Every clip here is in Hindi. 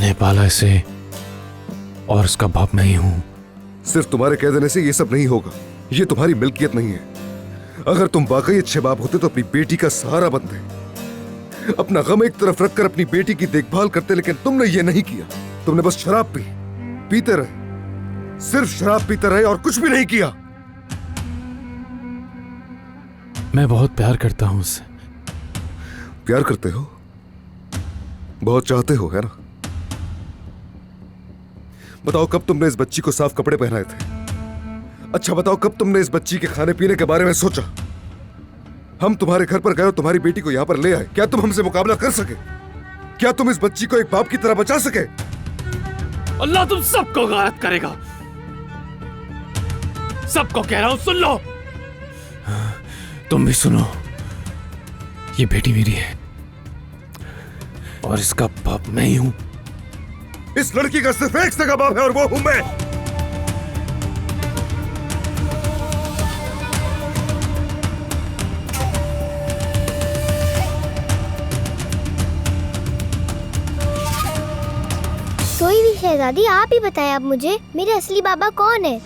मैंने पाला इसे और उसका बाप मैं ही हूं। सिर्फ तुम्हारे कह देने से ये सब नहीं होगा। ये तुम्हारी मिल्कियत नहीं है। अगर तुम वाकई अच्छे बाप होते तो अपनी बेटी का सहारा बनते, अपना गम एक तरफ रखकर अपनी बेटी की देखभाल करते, लेकिन तुमने ये नहीं किया। तुमने बस शराब पीते रहे, सिर्फ शराब पीते रहे और कुछ भी नहीं किया। मैं बहुत प्यार करता हूं उससे। प्यार करते हो, बहुत चाहते हो, है ना? बताओ कब तुमने इस बच्ची को साफ कपड़े पहनाए थे? अच्छा बताओ कब तुमने इस बच्ची के खाने पीने के बारे में सोचा? हम तुम्हारे घर पर गए और तुम्हारी बेटी को यहां पर ले आए। क्या तुम हमसे मुकाबला कर सके? क्या तुम इस बच्ची को एक बाप की तरह बचा सके? अल्लाह तुम सबको गायब करेगा। सबको कह रहा हूं, सुन लो। तुम भी सुनो। ये बेटी मेरी है और इसका बाप मैं ही हूं। इस लड़की का सिर्फ एक सगा बाप है और वो हूं मैं। कोई भी शहजादी, आप ही बताएं अब मुझे, मेरे असली बाबा कौन है?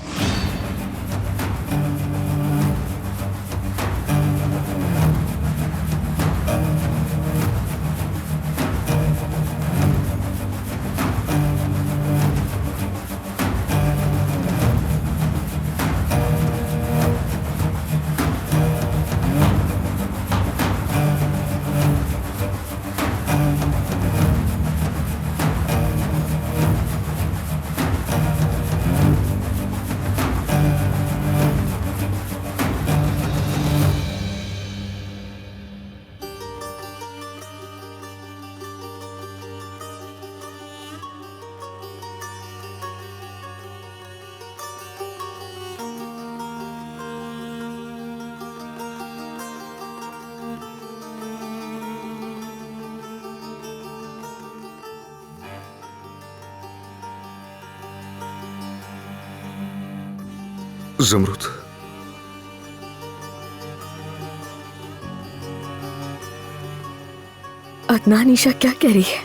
ज़मरुद, अदनान, ईशा क्या कह रही है?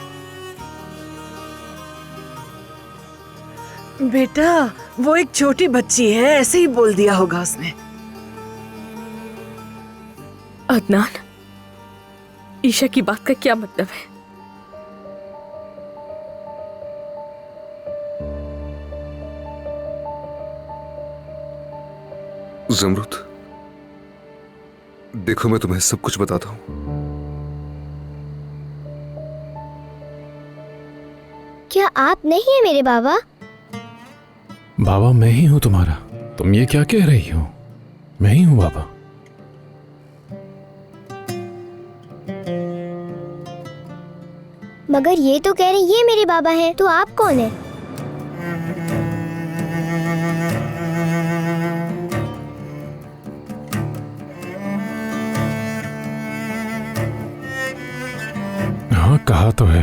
बेटा, वो एक छोटी बच्ची है, ऐसे ही बोल दिया होगा उसने। अदनान, ईशा की बात का क्या मतलब है? ज़मरुद, देखो मैं तुम्हें सब कुछ बताता हूं। क्या आप नहीं है मेरे बाबा? बाबा मैं ही हूं तुम्हारा। तुम ये क्या कह रही हो? मैं ही हूं बाबा। मगर ये तो कह रहे ये मेरे बाबा हैं, तो आप कौन है? हाँ कहा तो है,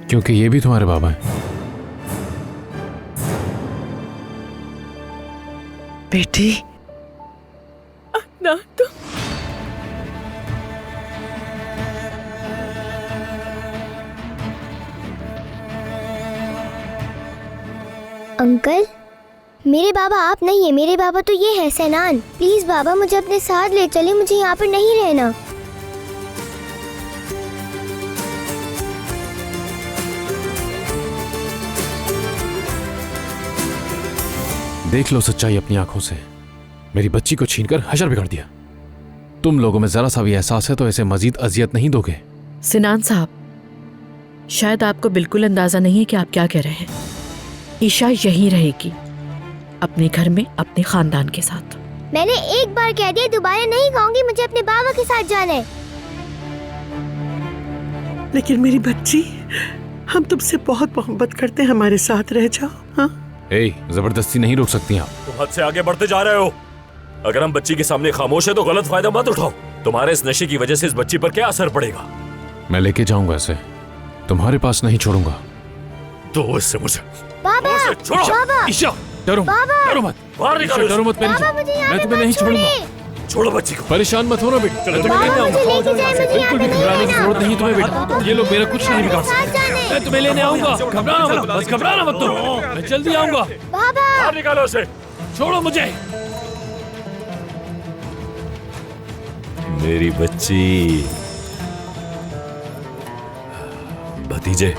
क्योंकि ये भी तुम्हारे बाबा हैं। बेटी, अदनान, तुम अंकल, मेरे बाबा आप नहीं है, मेरे बाबा तो ये है सैनान। प्लीज बाबा मुझे अपने साथ ले चले, मुझे यहाँ पर नहीं रहना। देख लो सच्चाई अपनी आंखों से। मेरी बच्ची को छीनकर हशर बिगाड़ दिया। तुम लोगों में जरा सा भी एहसास है तो इसे मजीद अजियत नहीं दोगे। सिनान साहब, शायद आपको बिल्कुल अंदाजा नहीं है कि आप क्या कह रहे हैं। ईशा यहीं रहेगी, अपने घर में अपने खानदान के साथ। मैंने एक बार कह दिया, दोबारा नहीं कहूंगी। मुझे अपने बाबा के साथ जाना है। लेकिन मेरी बच्ची, हम तुमसे बहुत मोहब्बत करते हैं, हमारे साथ रह जाओ। हाँ, जबरदस्ती नहीं रोक सकती आप। तुम हद से आगे बढ़ते जा रहे हो। अगर हम बच्ची के सामने खामोश है तो गलत फायदा मत उठाओ। तुम्हारे इस नशे की वजह से इस बच्ची पर क्या असर पड़ेगा? मैं लेके जाऊंगा इसे, तुम्हारे पास नहीं छोड़ूंगा। दो इससे मुझे। बाबा, छोड़ो। बाबा, ईशा, डरो बाबा। डरो मत। बाहर ईशा निकालो डरो उसे। मत मेरी बाबा जान। मुझे यहाँ मैं पे तुम्हें नहीं मत छोड़ूंगा। छोड़िए। छोड़ो बच्ची को। परेशान मत हो ना बेटी, चलो तुम्हें लेने बाबा मुझे आऊंगा। लेके जाए, मुझे बिल्कुल भी यहाँ पे घबराने की नहीं जरूरत नहीं तुम्हें बेटा, ये लोग मेरा कुछ नहीं बिगाड़ साथ सकते। जाने। मैं तुम्हें लेने आऊंगा, घबराना मत, बस घबराना मत तुम, मैं जल्दी आऊंगा। बाबा बाहर निकालो उसे। छोड़ो मुझे। मेरी बच्ची, भतीजे,